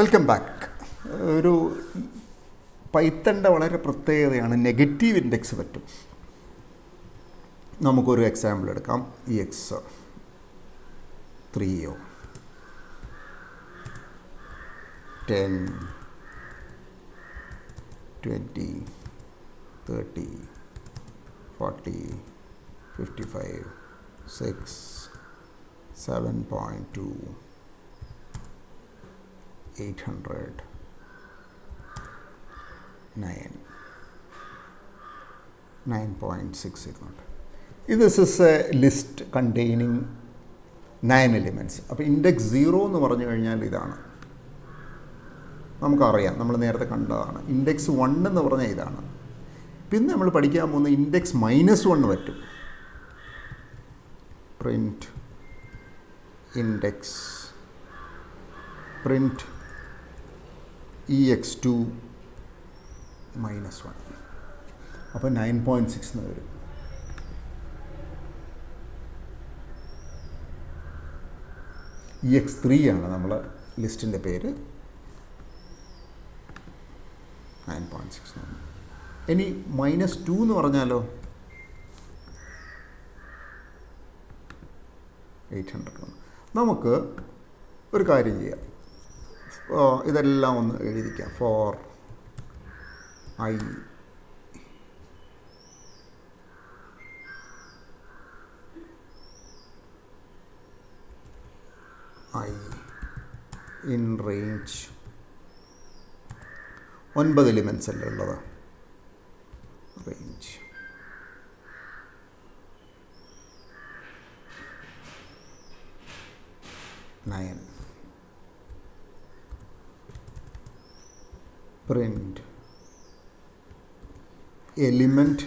Welcome back. ഒരു പൈത്തണിൻ്റെ വളരെ പ്രത്യേകതയാണ് നെഗറ്റീവ് ഇൻഡെക്സ് പറ്റും. നമുക്കൊരു എക്സാമ്പിൾ എടുക്കാം. X 3 10 20 30 40 55 6 7.2 800 9.6 This is a list containing 9 elements. അപ്പോൾ ഇൻഡെക്സ് 0 എന്ന് പറഞ്ഞു കഴിഞ്ഞാൽ ഇതാണ്, നമുക്കറിയാം, നമ്മൾ നേരത്തെ കണ്ടതാണ്. ഇൻഡെക്സ് 1 എന്ന് പറഞ്ഞാൽ ഇതാണ്. പിന്നെ നമ്മൾ പഠിക്കാൻ പോകുന്ന ഇൻഡെക്സ് -1 പറ്റും. പ്രിൻറ്റ് ഇൻഡെക്സ് പ്രിൻറ്റ് ex2 -1 അപ്പോൾ 9.6 എന്ന് വരും. ex3 ആണ് നമ്മൾ ലിസ്റ്റിൻ്റെ പേര്. 9.6 ഇനി -2 എന്ന് പറഞ്ഞാലോ 800. നമുക്ക് ഒരു കാര്യം ചെയ്യാം, ഇതെല്ലാം ഒന്ന് എഴുതിക്കാം. For i in range 9 elements അല്ലേ ഉള്ളത്. Range print element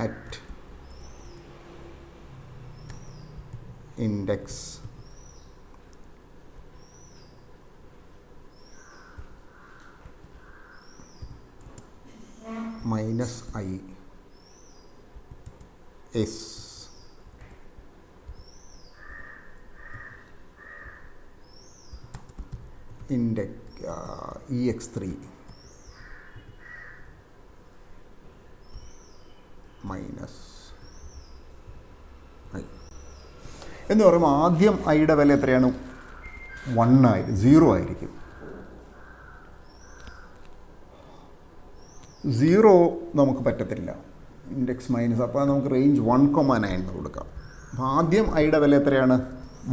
at index -i is index ex3 -i എന്ന് പറയുമ്പോൾ ആദ്യം ഐയുടെ വില എത്രയാണ്? 0 ആയിരിക്കും. 0 നമുക്ക് പറ്റത്തില്ല, ഇൻഡെക്സ് മൈനസ്. അപ്പോൾ നമുക്ക് റേഞ്ച് 1,9 എന്ന് കൊടുക്കാം. അപ്പോൾ ആദ്യം ഐയുടെ വില എത്രയാണ്?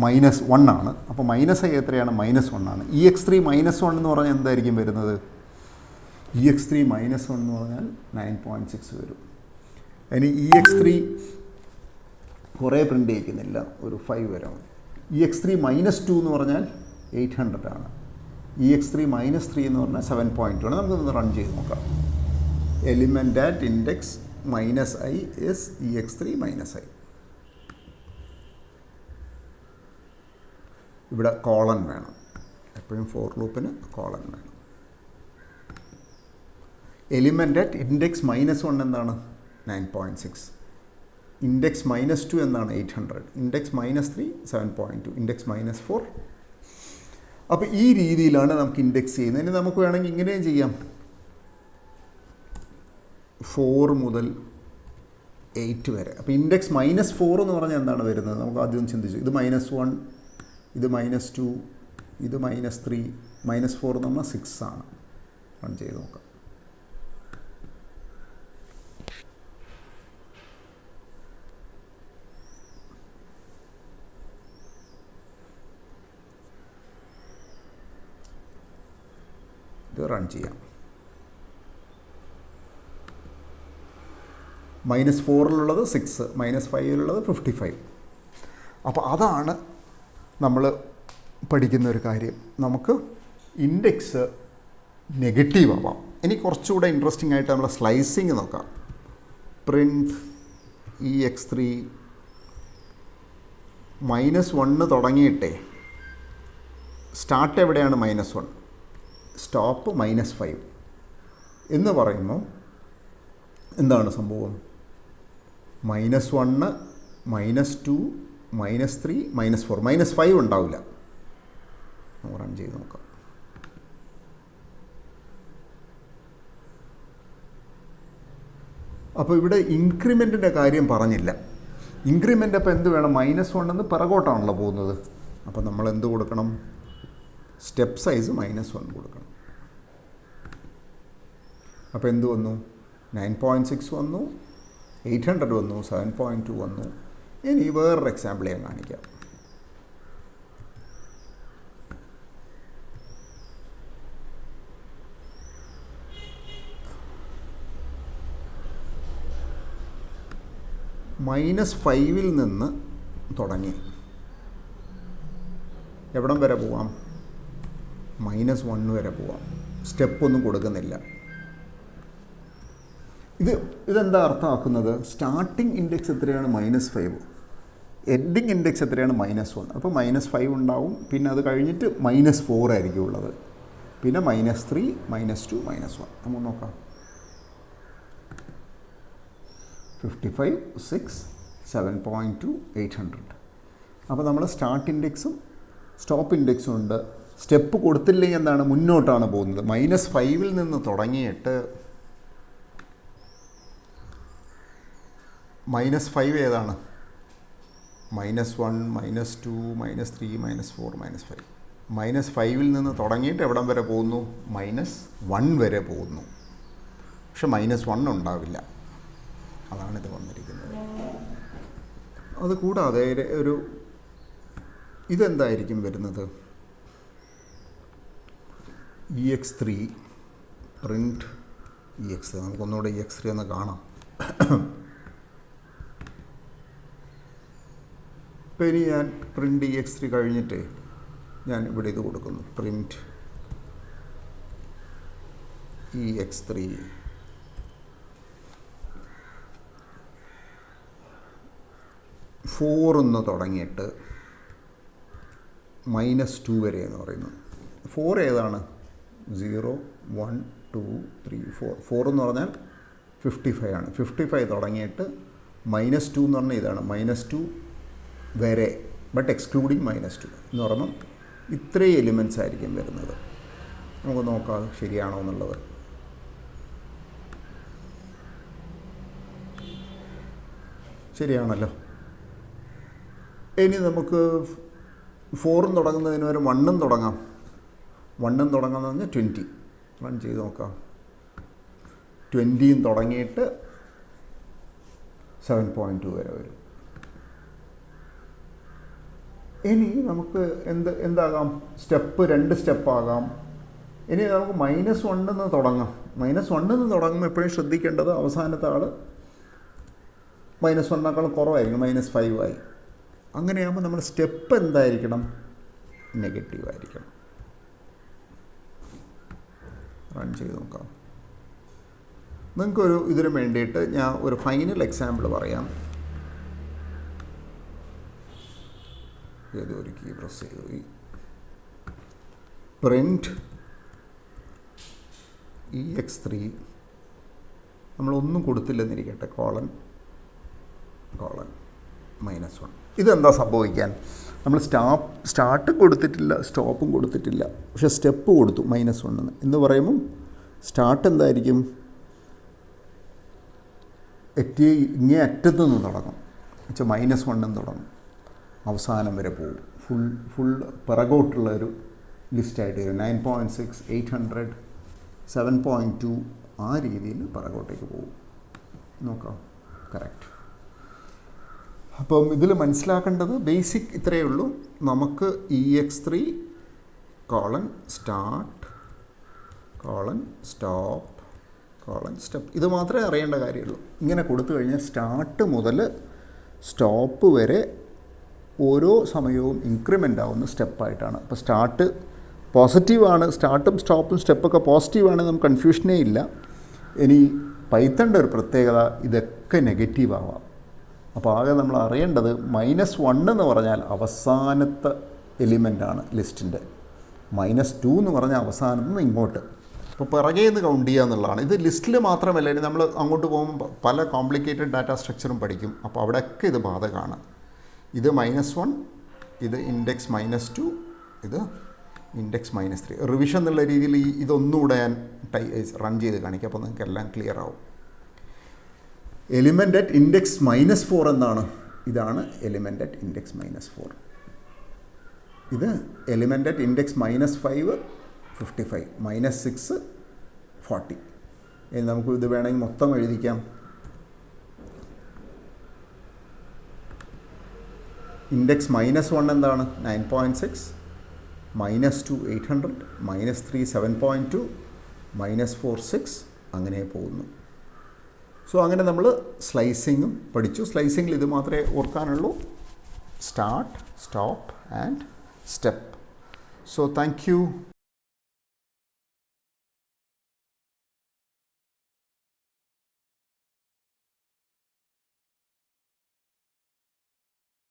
-1 ആണ്. അപ്പോൾ -i എത്രയാണ്? -1 ആണ്. ex3 -1 എന്ന് പറഞ്ഞാൽ എന്തായിരിക്കും വരുന്നത്? ex3 -1 എന്ന് പറഞ്ഞാൽ 9.6 വരും. ഇനി ex3 കുറേ പ്രിൻ്റ് ചെയ്യിക്കുന്നില്ല, ഒരു 5 വരാം. ex3 -2 എന്ന് പറഞ്ഞാൽ 800 ആണ്. ex3 -3 എന്ന് പറഞ്ഞാൽ 7.2 ആണ്. നമുക്കൊന്ന് റൺ ചെയ്ത് നോക്കാം. Element at index -i is ex3 -i. ഇവിടെ കോളൻ വേണം, എപ്പോഴും ഫോർ ലൂപ്പിന് കോളൻ വേണം. എലിമെൻ്റ് അറ്റ് ഇൻഡെക്സ് -1 എന്താണ്? 9.6. ഇൻഡെക്സ് -2 എന്താണ്? 800. ഇൻഡെക്സ് -3 7.2. ഇൻഡെക്സ് -4. അപ്പോൾ ഈ രീതിയിലാണ് നമുക്ക് ഇൻഡെക്സ് ചെയ്യുന്നത്. ഇനി നമുക്ക് വേണമെങ്കിൽ ഇങ്ങനെയും ചെയ്യാം. 4 മുതൽ 8 വരെ. അപ്പോൾ ഇൻഡെക്സ് -4 എന്ന് പറഞ്ഞാൽ എന്താണ് വരുന്നത്? നമുക്ക് ആദ്യം ചിന്തിച്ചു. ഇത് -1, ഇത് -2, ഇത് -3, -4 എന്ന് പറഞ്ഞാൽ 6 ആണ്. റൺ ചെയ്ത് നോക്കാം. ഇത് റൺ ചെയ്യാം. -4-ലുള്ളത് 6, -5-ലുള്ളത് 55. അപ്പോൾ അതാണ് നമ്മൾ പഠിക്കുന്ന ഒരു കാര്യം. നമുക്ക് ഇൻഡെക്സ് നെഗറ്റീവ് ആവാം. ഇനി കുറച്ചുകൂടെ ഇൻട്രസ്റ്റിംഗ് ആയിട്ട് നമ്മൾ സ്ലൈസിങ് നോക്കാം. പ്രിൻറ്റ് ex3 -1 തുടങ്ങിയിട്ടേ സ്റ്റാർട്ട് എവിടെയാണ്? -1, സ്റ്റോപ്പ് -5 എന്ന് പറയുമ്പോൾ എന്താണ് സംഭവം? -1 -2 -3 -4 -5 ഉണ്ടാവില്ല. നമുക്ക് റൺ ചെയ്ത് നോക്കാം. അപ്പോൾ ഇവിടെ ഇൻക്രിമെൻറ്റിൻ്റെ കാര്യം പറഞ്ഞില്ല. ഇൻക്രിമെൻ്റ് അപ്പോൾ എന്ത് വേണം? -1 എന്ന് പിറകോട്ടാണല്ലോ പോകുന്നത്. അപ്പോൾ നമ്മൾ എന്ത് കൊടുക്കണം? സ്റ്റെപ്പ് സൈസ് -1 കൊടുക്കണം. അപ്പോൾ എന്ത് വന്നു? 9.6 വന്നു, 800 വന്നു, 7.2 വന്നു. ഇനി വേറൊരു എക്സാമ്പിൾ ഞാൻ കാണിക്കാം. -5 നിന്ന് തുടങ്ങി എവിടം വരെ പോവാം? -1 വരെ പോവാം. സ്റ്റെപ്പൊന്നും കൊടുക്കുന്നില്ല. ഇതെന്താ അർത്ഥമാക്കുന്നത്? സ്റ്റാർട്ടിംഗ് ഇൻഡെക്സ് എത്രയാണ്? -5. എൻഡിങ് ഇൻഡെക്സ് എത്രയാണ്? -1. അപ്പോൾ -5 ഉണ്ടാവും. പിന്നെ അത് കഴിഞ്ഞിട്ട് -4 ആയിരിക്കും ഉള്ളത്. പിന്നെ -3, -2, -1. നമുക്ക് നോക്കാം. 55, 6, 7.2, 800. അപ്പോൾ നമ്മൾ സ്റ്റാർട്ട് ഇൻഡെക്സും സ്റ്റോപ്പ് ഇൻഡെക്സും ഉണ്ട്. സ്റ്റെപ്പ് കൊടുത്തില്ലെങ്കിൽ എന്താണ്? മുന്നോട്ടാണ് പോകുന്നത്. -5 നിന്ന് തുടങ്ങിയിട്ട് -5 ഏതാണ്? -1, -2, -3, -4, -5. -5 നിന്ന് തുടങ്ങിയിട്ട് എവിടം വരെ പോകുന്നു? -1 വരെ പോകുന്നു. പക്ഷെ -1 ഉണ്ടാവില്ല. അതാണിത് വന്നിരിക്കുന്നത്. അതുകൂടാതെ ഇതെന്തായിരിക്കും വരുന്നത്? EX3 print EX3. നമുക്കൊന്നുകൂടെ EX3 ഒന്ന് കാണാം. ഇപ്പോൾ ഇനി ഞാൻ പ്രിൻറ്റ് EX3 കഴിഞ്ഞിട്ട് ഞാൻ ഇവിടെ ഇത് കൊടുക്കുന്നു. പ്രിൻറ്റ് EX3 4 എന്ന് തുടങ്ങിയിട്ട് -2 വരെ എന്ന് പറയുന്നു. 4 ഏതാണ്? 0, 1, 2, 3, 4. 4 എന്ന് പറഞ്ഞാൽ 55 ആണ്. 55 തുടങ്ങിയിട്ട് -2 എന്ന് പറഞ്ഞാൽ ഇതാണ്. -2 വരെ, ബട്ട് എക്സ്ക്ലൂഡിങ് -2 എന്ന് പറയുമ്പം ഇത്രയും എലിമെൻറ്റ്സ് ആയിരിക്കും വരുന്നത്. നമുക്ക് നോക്കാം ശരിയാണോ എന്നുള്ളത്. ശരിയാണല്ലോ. ഇനി നമുക്ക് 4 തുടങ്ങുന്നതിന് വരെ 1 തുടങ്ങാം. 1 തുടങ്ങുന്നത് പറഞ്ഞാൽ 20. റൺ ചെയ്ത് നോക്കാം. 20 തുടങ്ങിയിട്ട് 7.2 വരെ വരും. ഇനി നമുക്ക് എന്താകാം? സ്റ്റെപ്പ് 2 സ്റ്റെപ്പാകാം. ഇനി നമുക്ക് -1 നിന്ന് തുടങ്ങാം. -1 നിന്ന് തുടങ്ങുമ്പോൾ എപ്പോഴും ശ്രദ്ധിക്കേണ്ടത് അവസാനത്തെ ആൾ -1 കുറവായിരിക്കും, -5 ആയി. അങ്ങനെയാകുമ്പോൾ നമ്മൾ സ്റ്റെപ്പ് എന്തായിരിക്കണം? നെഗറ്റീവ് ആയിരിക്കണം. റൺ ചെയ്ത് നോക്കാം. നിങ്ങൾക്കൊരു ഇതിന് വേണ്ടിയിട്ട് ഞാൻ ഒരു ഫൈനൽ എക്സാമ്പിൾ പറയാം. ഏതൊരു കീ പ്രസ് ചെയ്തു. പ്രിൻറ്റ് EX3 നമ്മളൊന്നും കൊടുത്തില്ലെന്നിരിക്കട്ടെ. കോളൻ -1. ഇതെന്താ സംഭവിക്കാൻ? നമ്മൾ സ്റ്റാർട്ട് കൊടുത്തിട്ടില്ല, സ്റ്റോപ്പും കൊടുത്തിട്ടില്ല, പക്ഷേ സ്റ്റെപ്പ് കൊടുത്തു -1 എന്ന് പറയുമ്പം സ്റ്റാർട്ട് എന്തായിരിക്കും? ഇങ്ങേ അറ്റത്തു നിന്ന് തുടങ്ങും. വെച്ചാൽ -1 തുടങ്ങും, അവസാനം വരെ പോകും. ഫുൾ പിറകോട്ടുള്ളൊരു ലിസ്റ്റായിട്ട് വരും. 9.6, 800, 7.2 ആ രീതിയിൽ പിറകോട്ടേക്ക് പോകും. നോക്കാം. കറക്റ്റ്. അപ്പം ഇതിൽ മനസ്സിലാക്കേണ്ടത് ബേസിക് ഇത്രയേ ഉള്ളൂ. നമുക്ക് EX3 സ്റ്റാർട്ട് സ്റ്റോപ്പ് ഇത് മാത്രമേ അറിയേണ്ട കാര്യമുള്ളൂ. ഇങ്ങനെ കൊടുത്തു കഴിഞ്ഞാൽ സ്റ്റാർട്ട് മുതൽ സ്റ്റോപ്പ് വരെ ഓരോ സമയവും ഇൻക്രിമെൻ്റ് ആവുന്ന സ്റ്റെപ്പായിട്ടാണ്. അപ്പോൾ സ്റ്റാർട്ട് പോസിറ്റീവാണ്. സ്റ്റാർട്ടും സ്റ്റോപ്പും സ്റ്റെപ്പൊക്കെ പോസിറ്റീവാണ്. നമുക്ക് കൺഫ്യൂഷനേ ഇല്ല. ഇനി പൈത്തണിൻ്റെ ഒരു പ്രത്യേകത, ഇതൊക്കെ നെഗറ്റീവ് ആവാം. അപ്പോൾ ആകെ നമ്മൾ അറിയേണ്ടത് -1 എന്ന് പറഞ്ഞാൽ അവസാനത്തെ എലിമെൻ്റാണ് ലിസ്റ്റിൻ്റെ. -2 എന്ന് പറഞ്ഞാൽ അവസാനത്ത് നിന്ന് ഇങ്ങോട്ട്. അപ്പോൾ പിറകെ നിന്ന് കൗണ്ട് ചെയ്യുക എന്നുള്ളതാണ്. ഇത് ലിസ്റ്റിൽ മാത്രമല്ല, ഇനി നമ്മൾ അങ്ങോട്ട് പോകുമ്പോൾ പല കോംപ്ലിക്കേറ്റഡ് ഡാറ്റാ സ്ട്രക്ചറും പഠിക്കും. അപ്പോൾ അവിടെയൊക്കെ ഇത് ബാധകമാണ്. ഇത് -1, ഇത് ഇൻഡെക്സ് -2, ഇത് ഇൻഡെക്സ് -3. റിവിഷൻ എന്നുള്ള രീതിയിൽ ഇതൊന്നുകൂടെ ഞാൻ റൺ ചെയ്ത് കാണിക്കാം. അപ്പോൾ നിങ്ങൾക്ക് എല്ലാം ക്ലിയർ ആവും. എലിമെൻ്റ് അറ്റ് ഇൻഡെക്സ് -4 എന്താണ്? ഇതാണ് എലിമെൻ്റ് അറ്റ് ഇൻഡെക്സ് -4. ഇത് എലിമെൻ്റ് അറ്റ് ഇൻഡെക്സ് -5 55, -6 40. ഇനി നമുക്ക് ഇത് വേണമെങ്കിൽ മൊത്തം എഴുതിക്കാം. ഇൻഡെക്സ് -1 എന്താണ്? 9.6, -2 800, -3 7.2, -4 6, അങ്ങനെ പോകുന്നു. സോ അങ്ങനെ നമ്മൾ സ്ലൈസിങ്ങും പഠിച്ചു. സ്ലൈസിങ്ങിൽ ഇത് മാത്രമേ ഓർക്കാനുള്ളൂ: start, stop and step. So thank U.